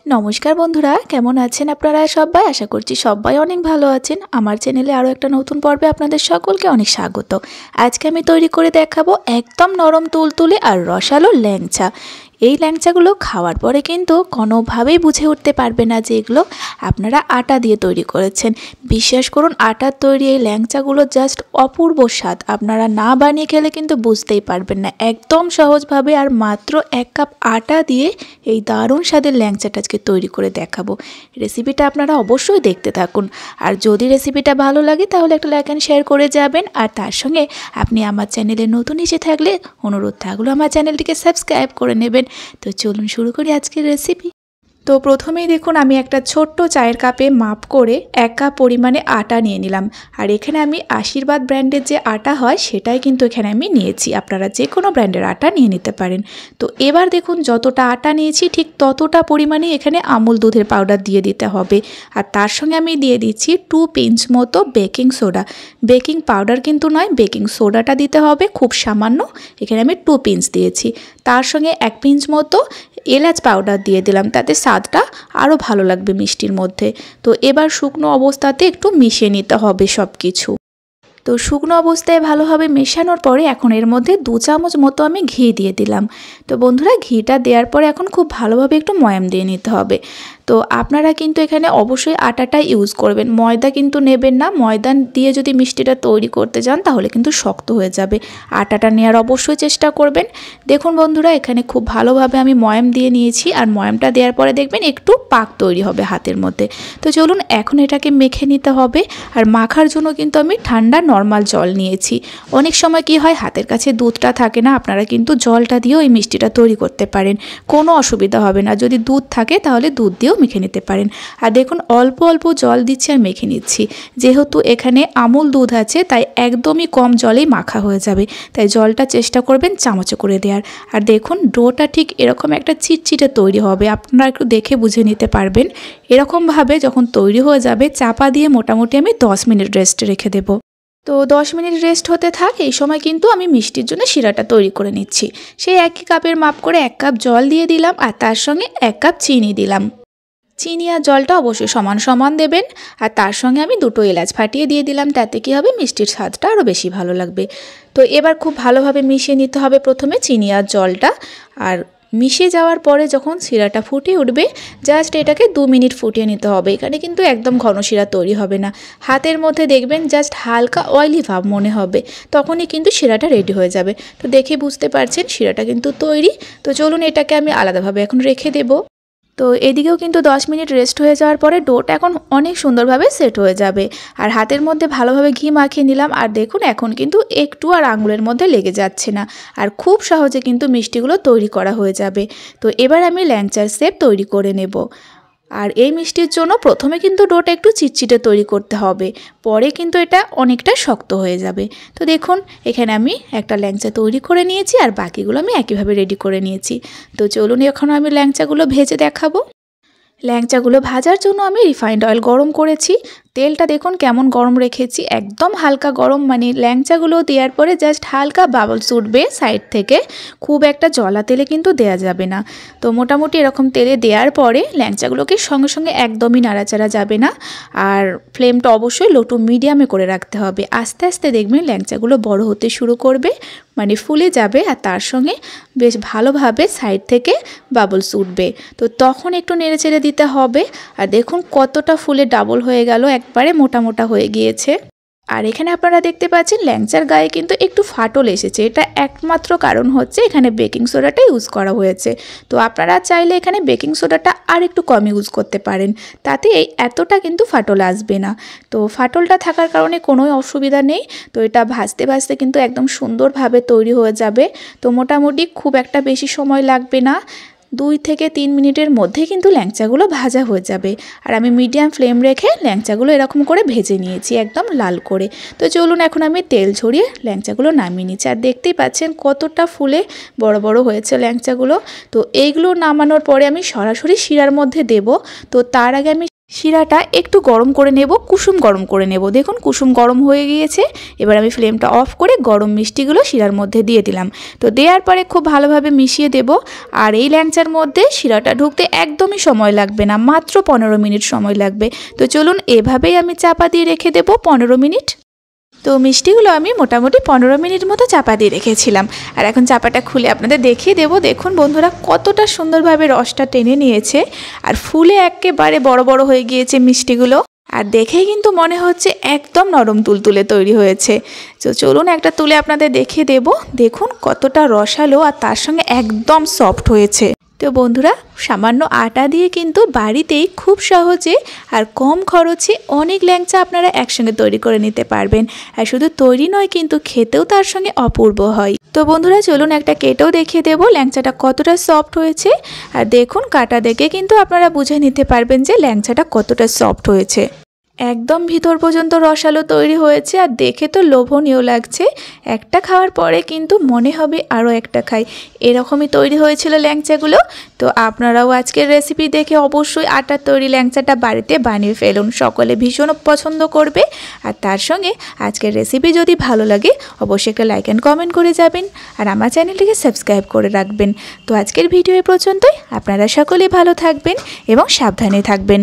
नमस्कार बंधुरा केमन आছেন আপনারা সবাই आशा করছি সবাই অনেক ভালো আছেন। আমার চ্যানেলে আরো একটা নতুন পর্বে আপনাদের সকলকে অনেক স্বাগত। আজকে আমি তৈরি করে দেখাবো একদম নরম তুলতুলে আর রসালো ল্যাংচা। এই ল্যাংচাগুলো খাওয়ার পরে কিন্তু কোনোভাবেই বুঝে উঠতে পারবে না যে এগুলো আপনারা আটা দিয়ে তৈরি করেছেন। বিশ্বাস করুন আটার তৈরি এই ল্যাংচাগুলো জাস্ট অপূর্ব স্বাদ। আপনারা না বানিয়ে খেলে কিন্তু বুঝতেই পারবেন না। একদম সহজভাবে আর মাত্র 1 কাপ আটা দিয়ে এই দারুণ স্বাদের ল্যাংচাটা আজকে তৈরি করে দেখাবো। রেসিপিটা আপনারা অবশ্যই দেখতে থাকুন। আর যদি রেসিপিটা ভালো লাগে তাহলে একটা লাইক এন্ড শেয়ার করে যাবেন। আর তার সঙ্গে আপনি আমার চ্যানেলে নতুন এসে থাকলে অনুরোধ থাকলো আমার চ্যানেলটিকে সাবস্ক্রাইব করে নেবেন। তো চলুন শুরু করি আজকের রেসিপি। তো প্রথমেই দেখুন আমি একটা ছোট্ট চায়ের কাপে মাপ করে 1 কাপ পরিমাণে আটা নিয়ে নিলাম। আর এখানে আমি আশীর্বাদ ব্র্যান্ডের যে আটা হয় সেটাই কিন্তু এখানে আমি নিয়েছি। আপনারা যে কোনো ব্র্যান্ডের আটা নিয়ে নিতে পারেন। তো এবার দেখুন যতটা আটা নিয়েছি ঠিক ততটা পরিমাণে এখানে আমুল দুধের পাউডার দিয়ে দিতে হবে। আর তার সঙ্গে আমি দিয়ে দিচ্ছি 2 পিঞ্চ মতো বেকিং সোডা। বেকিং পাউডার কিন্তু নয়, বেকিং সোডাটা দিতে হবে খুব সামান্য। এখানে আমি 2 পিঞ্চ দিয়েছি। তার সঙ্গে 1 পিঞ্চ মতো এলাচ পাউডার দিয়ে দিলাম, তাতে স্বাদটা আরও ভালো লাগবে মিষ্টির মধ্যে। তো এবার শুকনো অবস্থাতে একটু মিশিয়ে নিতে হবে সব কিছু। তো শুকনো অবস্থায় ভালোভাবে মেশানোর পরে এখন এর মধ্যে 2 চামচ মতো আমি ঘি দিয়ে দিলাম। তো বন্ধুরা ঘিটা দেওয়ার পরে এখন খুব ভালোভাবে একটু ময়াম দিয়ে নিতে হবে। তো আপনারা কিন্তু এখানে অবশ্যই আটাটা ইউজ করবেন, ময়দা কিন্তু নেবেন না। ময়দা দিয়ে যদি মিষ্টিটা তৈরি করতে যান তাহলে কিন্তু শক্ত হয়ে যাবে। আটাটা নেওয়ার অবশ্যই চেষ্টা করবেন। দেখুন বন্ধুরা এখানে খুব ভালোভাবে আমি ময়াম দিয়ে নিয়েছি। আর ময়ামটা দেওয়ার পরে দেখবেন একটু পাক তৈরি হবে হাতের মধ্যে। তো চলুন এখন এটাকে মেখে নিতে হবে। আর মাখার জন্য কিন্তু আমি ঠান্ডা নর্মাল জল নিয়েছি। অনেক সময় কি হয় হাতের কাছে দুধটা থাকে না, আপনারা কিন্তু জলটা দিয়েও এই মিষ্টিটা তৈরি করতে পারেন, কোনো অসুবিধা হবে না। যদি দুধ থাকে তাহলে দুধ দিয়েও মেখে নিতে পারেন। আর দেখুন অল্প অল্প জল দিচ্ছি আর মেখে নিচ্ছি। যেহেতু এখানে আমুল দুধ আছে তাই একদমই কম জলেই মাখা হয়ে যাবে, তাই জলটা চেষ্টা করবেন চামচে করে দেওয়ার। আর দেখুন ডোটা ঠিক এরকম একটা চিটচিটে তৈরি হবে, আপনারা একটু দেখে বুঝে নিতে পারবেন। এরকমভাবে যখন তৈরি হয়ে যাবে চাপা দিয়ে মোটামুটি আমি 10 মিনিট রেস্টে রেখে দেবো। তো 10 মিনিট রেস্ট হতে থাক। এই সময় কিন্তু আমি মিষ্টির জন্য শিরাটা তৈরি করে নিচ্ছি। সেই একই কাপের মাপ করে 1 কাপ জল দিয়ে দিলাম আর তার সঙ্গে 1 কাপ চিনি দিলাম। চিনি আর জলটা অবশ্যই সমান সমান দেবেন। আর তার সঙ্গে আমি 2টো এলাচ ফাটিয়ে দিয়ে দিলাম, তাতে কি হবে মিষ্টির স্বাদটা আরও বেশি ভালো লাগবে। তো এবার খুব ভালোভাবে মিশিয়ে নিতে হবে প্রথমে চিনি আর জলটা। আর মিশে যাওয়ার পরে যখন শিরাটা ফুটে উঠবে জাস্ট এটাকে 2 মিনিট ফুটিয়ে নিতে হবে। এখানে কিন্তু একদম ঘন শিরা তৈরি হবে না। হাতের মধ্যে দেখবেন জাস্ট হালকা অয়েলি ভাব মনে হবে, তখনই কিন্তু শিরাটা রেডি হয়ে যাবে। তো দেখে বুঝতে পারছেন শিরাটা কিন্তু তৈরি। তো চলুন এটাকে আমি আলাদাভাবে এখন রেখে দেবো। তো এদিকেও কিন্তু 10 মিনিট রেস্ট হয়ে যাওয়ার পরে ডোটা এখন অনেক সুন্দরভাবে সেট হয়ে যাবে। আর হাতের মধ্যে ভালোভাবে ঘি মাখিয়ে নিলাম। আর দেখুন এখন কিন্তু একটু আর আঙুলের মধ্যে লেগে যাচ্ছে না। আর খুব সহজে কিন্তু মিষ্টিগুলো তৈরি করা হয়ে যাবে। তো এবার আমি ল্যাংচার শেপ তৈরি করে নেব। আর এই মিষ্টির জন্য প্রথমে কিন্তু ডোটা একটু চিটচিটে তৈরি করতে হবে, পরে কিন্তু এটা অনেকটা শক্ত হয়ে যাবে। তো দেখুন এখানে আমি একটা ল্যাংচা তৈরি করে নিয়েছি আর বাকিগুলো আমি একইভাবে রেডি করে নিয়েছি। তো চলুন এখন আমি ল্যাংচাগুলো ভেজে দেখাবো। ল্যাংচাগুলো ভাজার জন্য আমি রিফাইন্ড অয়েল গরম করেছি। তেলটা দেখুন কেমন গরম রেখেছি, একদম হালকা গরম, মানে ল্যাংচাগুলো দেওয়ার পরে জাস্ট হালকা বাবলস উঠবে সাইড থেকে, খুব একটা জলা তেলে কিন্তু দেয়া যাবে না। তো মোটামুটি এরকম তেলে দেওয়ার পরে ল্যাংচাগুলোকে সঙ্গে সঙ্গে একদমই নাড়াচাড়া যাবে না। আর ফ্লেমটা অবশ্যই লো টু মিডিয়ামে করে রাখতে হবে। আস্তে আস্তে দেখবেন ল্যাংচাগুলো বড় হতে শুরু করবে, মানে ফুলে যাবে। আর তার সঙ্গে বেশ ভালোভাবে সাইড থেকে বাবলস উঠবে। তো তখন একটু নেড়েচেড়ে দিতে হবে। আর দেখুন কতটা ফুলে ডাবল হয়ে গেল, একবারে মোটা মোটা হয়ে গিয়েছে। আর এখানে আপনারা দেখতে পাচ্ছেন ল্যাংচার গায়ে কিন্তু একটু ফাটল এসেছে। এটা একমাত্র কারণ হচ্ছে এখানে বেকিং সোডাটা ইউজ করা হয়েছে। তো আপনারা চাইলে এখানে বেকিং সোডাটা আর একটু কম ইউজ করতে পারেন, তাতে এই এতটা কিন্তু ফাটল আসবে না। তো ফাটলটা থাকার কারণে কোনো অসুবিধা নেই। তো এটা ভাজতে ভাজতে কিন্তু একদম সুন্দরভাবে তৈরি হয়ে যাবে। তো মোটামুটি খুব একটা বেশি সময় লাগবে না, 2 থেকে 3 মিনিটের মধ্যে কিন্তু ল্যাংচাগুলো ভাজা হয়ে যাবে। আর আমি মিডিয়াম ফ্লেম রেখে ল্যাংচাগুলো এরকম করে ভেজে নিয়েছি একদম লাল করে। তো চলুন এখন আমি তেল ছড়িয়ে ল্যাংচাগুলো নামিয়ে নিচ্ছি। আর দেখতেই পাচ্ছেন কতটা ফুলে বড় বড় হয়েছে ল্যাংচাগুলো। তো এইগুলো নামানোর পরে আমি সরাসরি শিরার মধ্যে দেব। তো তার আগে আমি শিরাটা একটু গরম করে নেব, কুসুম গরম করে নেব। দেখুন কুসুম গরম হয়ে গিয়েছে। এবার আমি ফ্লেমটা অফ করে গরম মিষ্টিগুলো শিরার মধ্যে দিয়ে দিলাম। তো দেওয়ার পরে খুব ভালোভাবে মিশিয়ে দেব। আর এই ল্যাংচার মধ্যে শিরাটা ঢুকতে একদমই সময় লাগবে না, মাত্র 15 মিনিট সময় লাগবে। তো চলুন এভাবেই আমি চাপা দিয়ে রেখে দেব 15 মিনিট। তো মিষ্টিগুলো আমি মোটামুটি 15 মিনিট মতো চাপা দিয়ে রেখেছিলাম। আর এখন চাপাটা খুলে আপনাদের দেখিয়ে দেবো। দেখুন বন্ধুরা কতটা সুন্দরভাবে রসটা টেনে নিয়েছে আর ফুলে একেবারে বড় বড় হয়ে গিয়েছে মিষ্টিগুলো। আর দেখেই কিন্তু মনে হচ্ছে একদম নরম তুলতুলে তৈরি হয়েছে। তো চলুন একটা তুলে আপনাদের দেখিয়ে দেব। দেখুন কতটা রসালো আর তার সঙ্গে একদম সফট হয়েছে। তো বন্ধুরা সামান্য আটা দিয়ে কিন্তু বাড়িতেই খুব সহজে আর কম খরচে অনেক ল্যাংচা আপনারা একসঙ্গে তৈরি করে নিতে পারবেন। আর শুধু তৈরি নয়, কিন্তু খেতেও তার সঙ্গে অপূর্ব হয়। তো বন্ধুরা চলুন একটা কেটেও দেখিয়ে দেব ল্যাংচাটা কতটা সফট হয়েছে। আর দেখুন কাটা দেখে কিন্তু আপনারা বুঝে নিতে পারবেন যে ল্যাংচাটা কতটা সফট হয়েছে। একদম ভিতর পর্যন্ত রসালো তৈরি হয়েছে আর দেখে তো লোভনীয় লাগছে। একটা খাওয়ার পরে কিন্তু মনে হবে আরও একটা খাই, এরকমই তৈরি হয়েছিল ল্যাংচাগুলো। তো আপনারাও আজকের রেসিপি দেখে অবশ্যই আটার তৈরি ল্যাংচাটা বাড়িতে বানিয়ে ফেলুন, সকলে ভীষণ পছন্দ করবে। আর তার সঙ্গে আজকের রেসিপি যদি ভালো লাগে অবশ্যই একটা লাইক অ্যান্ড কমেন্ট করে যাবেন আর আমার চ্যানেলটিকে সাবস্ক্রাইব করে রাখবেন। তো আজকের ভিডিও এ পর্যন্তই। আপনারা সকলেই ভালো থাকবেন এবং সাবধানে থাকবেন।